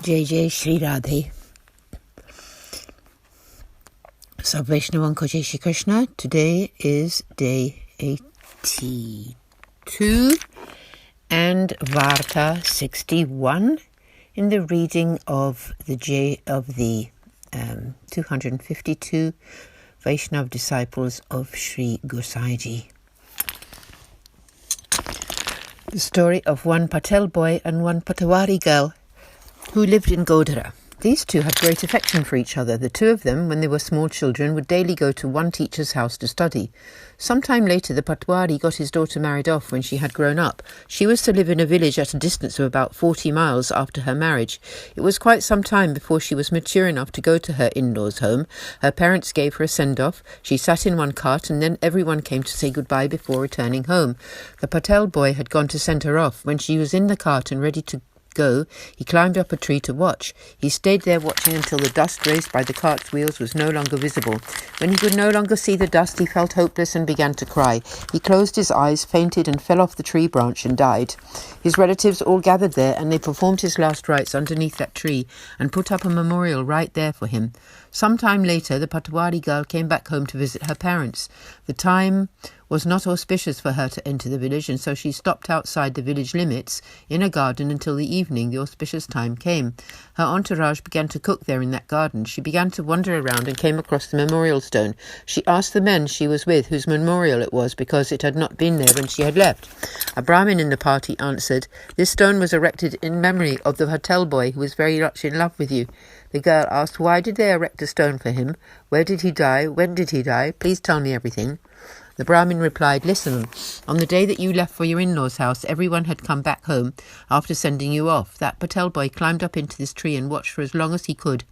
Jai Jai Shri Radhe. Sab Vaishnavan ko Jai Shri Krishna. Today is day 82 and Varta 61 in the reading of the 252 Vaishnav disciples of Sri Gosaiji. The story of one Patel boy and one Patawari girl who lived in Godhra. These two had great affection for each other. The two of them, when they were small children, would daily go to one teacher's house to study. Some time later, the Patwari got his daughter married off when she had grown up. She was to live in a village at a distance of about 40 miles after her marriage. It was quite some time before she was mature enough to go to her in-laws' home. Her parents gave her a send-off. She sat in one cart, and then everyone came to say goodbye before returning home. The Patel boy had gone to send her off. When she was in the cart and ready to go, he climbed up a tree to watch. He stayed there watching until the dust raised by the cart's wheels was no longer visible. When he could no longer see the dust, he felt hopeless and began to cry. He closed his eyes, fainted, and fell off the tree branch and died. His relatives all gathered there, and they performed his last rites underneath that tree and put up a memorial right there for him. Some time later, the Patwari girl came back home to visit her parents. The time was not auspicious for her to enter the village, and so she stopped outside the village limits in a garden until the evening the auspicious time came. Her entourage began to cook there in that garden. She began to wander around and came across the memorial stone. She asked the men she was with whose memorial it was, because it had not been there when she had left. A Brahmin in the party answered, "This stone was erected in memory of the Patel boy who was very much in love with you." The girl asked, "Why did they erect a stone for him? Where did he die? When did he die? Please tell me everything." The Brahmin replied, "Listen, on the day that you left for your in-law's house, everyone had come back home after sending you off. That Patel boy climbed up into this tree and watched for as long as he could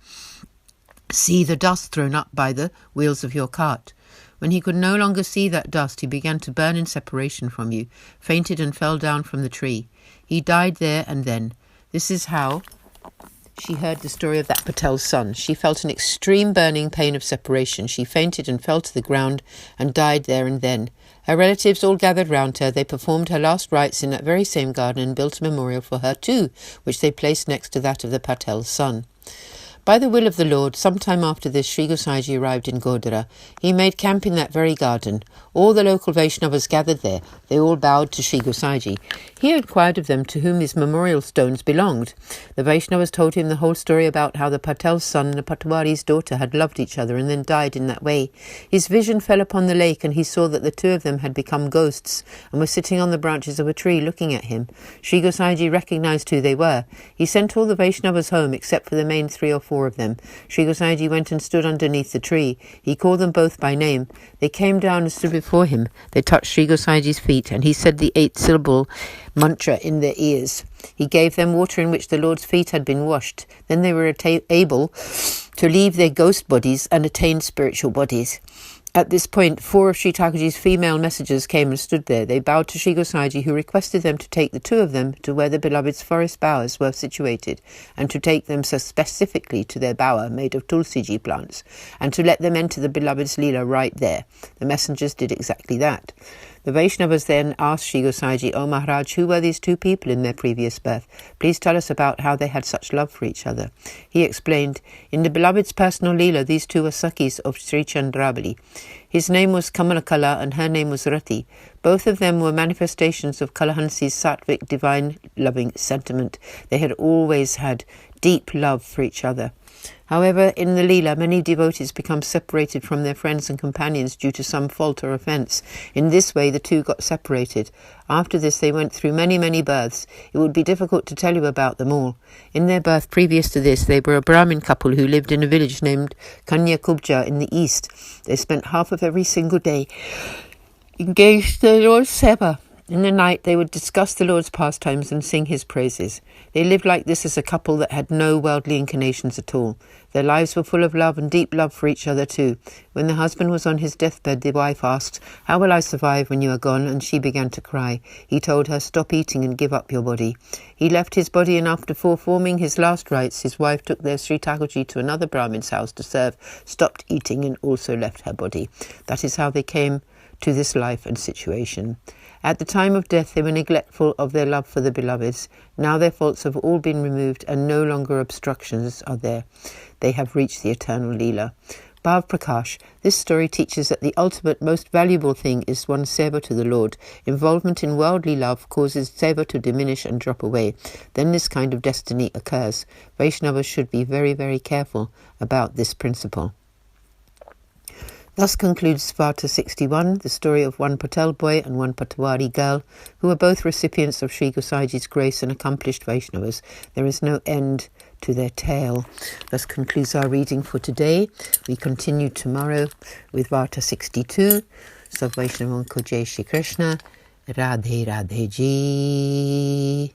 see the dust thrown up by the wheels of your cart. When he could no longer see that dust, he began to burn in separation from you, fainted and fell down from the tree. He died there and then." This is how she heard the story of that Patel's son. She felt an extreme burning pain of separation. She fainted and fell to the ground and died there and then. Her relatives all gathered round her. They performed her last rites in that very same garden and built a memorial for her too, which they placed next to that of the Patel's son. By the will of the Lord, some time after this, Sri Gosaiji arrived in Godhra. He made camp in that very garden. All the local Vaishnavas gathered there. They all bowed to Sri Gosaiji. He inquired of them to whom his memorial stones belonged. The Vaishnavas told him the whole story about how the Patel's son and the Patwari's daughter had loved each other and then died in that way. His vision fell upon the lake, and he saw that the two of them had become ghosts and were sitting on the branches of a tree looking at him. Sri Gosaiji recognized who they were. He sent all the Vaishnavas home except for the main 3 or 4 of them. Sri Gosaiji went and stood underneath the tree. He called them both by name. They came down and stood before him. They touched Sri Gosaiji's feet, and he said the 8-syllable mantra in their ears. He gave them water in which the Lord's feet had been washed. Then they were able to leave their ghost bodies and attain spiritual bodies. At this point, 4 of Sri Thakurji's female messengers came and stood there. They bowed to Sri Gosaiji, who requested them to take the 2 of them to where the beloved's forest bowers were situated, and to take them so specifically to their bower made of tulsiji plants, and to let them enter the beloved's leela right there. The messengers did exactly that. The Vaishnavas then asked Sri Gosaiji, "O Maharaj, who were these 2 people in their previous birth? Please tell us about how they had such love for each other." He explained, "In the beloved's personal leela, these 2 were Sakhis of Sri Chandrabali. His name was Kamalakala and her name was Rati. Both of them were manifestations of Kalahansi's sattvic divine loving sentiment. They had always had deep love for each other. However, in the Leela, many devotees become separated from their friends and companions due to some fault or offence. In this way, the 2 got separated. After this, they went through many, many births. It would be difficult to tell you about them all. In their birth previous to this, they were a Brahmin couple who lived in a village named Kanyakubja in the east. They spent half of every single day engaged in the Lord's Seva. In the night, they would discuss the Lord's pastimes and sing his praises. They lived like this as a couple that had no worldly inclinations at all. Their lives were full of love and deep love for each other too. When the husband was on his deathbed, the wife asked, "How will I survive when you are gone?" And she began to cry. He told her, "Stop eating and give up your body." He left his body, and after performing his last rites, his wife took their Sri Thakurji to another Brahmin's house to serve, stopped eating, and also left her body. That is how they came to this life and situation. At the time of death they were neglectful of their love for the beloveds. Now their faults have all been removed and no longer obstructions are there. They have reached the eternal Leela. Bhav Prakash. This story teaches that the ultimate, most valuable thing is one's seva to the Lord. Involvement in worldly love causes seva to diminish and drop away. Then this kind of destiny occurs. Vaishnavas should be very, very careful about this principle. Thus concludes Varta 61, the story of one Patel boy and one Patwari girl, who are both recipients of Sri Gosaiji's grace and accomplished Vaishnavas. There is no end to their tale. Thus concludes our reading for today. We continue tomorrow with Varta 62. So Vaishnavan ko Jai Shri Krishna, Radhe Radhe Ji.